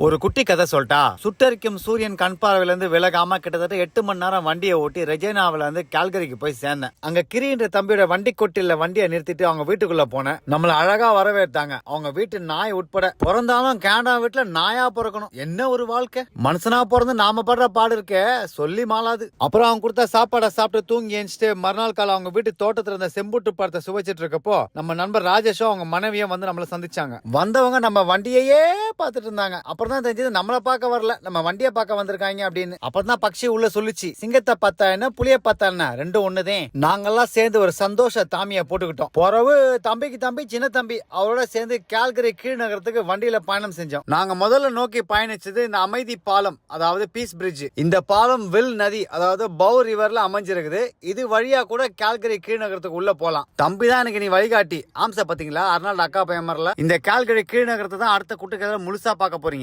ஒரு குட்டி கதை சொல்லிட்டா. சுட்டரிக்கும் சூரியன் கண் பார்வையில இருந்து விலகாம கிட்டத்தட்ட 8 மணி நேரம் வண்டியை ஓட்டி ரெஜினாவில இருந்து கால்கரிக்கு போய் சேர்ந்தேன். அங்க கிரின்ற தம்பியோட வண்டி கொட்டில வண்டியை நிறுத்திட்டு அவங்க வீட்டுக்குள்ள போனேன். நம்மள அழகா வரவேற்றாங்க. அவங்க வீட்டு நாய் உட்பட. பிறந்தாலும் கேண்டா வீட்டுல நாயா பிறக்கணும். என்ன ஒரு வாழ்க்கை. மனுஷனா பிறந்து நாம படுற பாடு இருக்க சொல்லி மாளாது. அப்புறம் அவங்க கொடுத்த சாப்பாடை சாப்பிட்டு தூங்கி எஞ்சிட்டு மறுநாள் காலம் அவங்க வீட்டு தோட்டத்துல இருந்த செம்புட்டு படத்தை சுவைச்சிட்டு இருக்கப்போ நம்ம நண்பர் ராஜேஷும் அவங்க மனைவியும் வந்து நம்மள சந்திச்சாங்க. வந்தவங்க நம்ம வண்டியையே பார்த்துட்டு இருந்தாங்க. அப்புறம் தான் தெரிஞ்சது நம்மள பார்க்க வரல, நம்ம வண்டியை பார்க்க வந்திருக்காங்க அப்படின்னு. அப்பதான் பக்ஷி உள்ள சொல்லிச்சு, சிங்கத்தை பார்த்தா என்ன புளிய பார்த்தா என்ன ரெண்டும் ஒண்ணுதான். நாங்கெல்லாம் சேர்ந்து ஒரு சந்தோஷ தாமிய போட்டுக்கிட்டோம். பிறகு தம்பிக்கு தம்பி சின்ன தம்பி அவரோட சேர்ந்து கால்கரி கீழ் நகரத்துக்கு வண்டியில பயணம் செஞ்சோம். நாங்க முதல்ல நோக்கி பயணிச்சது இந்த அமைதி பாலம், அதாவது பீஸ் பிரிட்ஜ். இந்த பாலம் வில் நதி அதாவது பவ் ரிவர்ல அமைஞ்சிருக்குது. இது வழியா கூட கால்கரி கீழ் நகரத்துக்கு உள்ள போலாம். தம்பி தான் எனக்கு நீ வழிகாட்டி. ஆம்சா பாத்தீங்களா, அர்னால்டு அக்கா பையன். இந்த கால்கரி கீழ் நகரத்தை தான் அடுத்த குட்டுக்கதை முழுசா பார்க்க போறீங்க.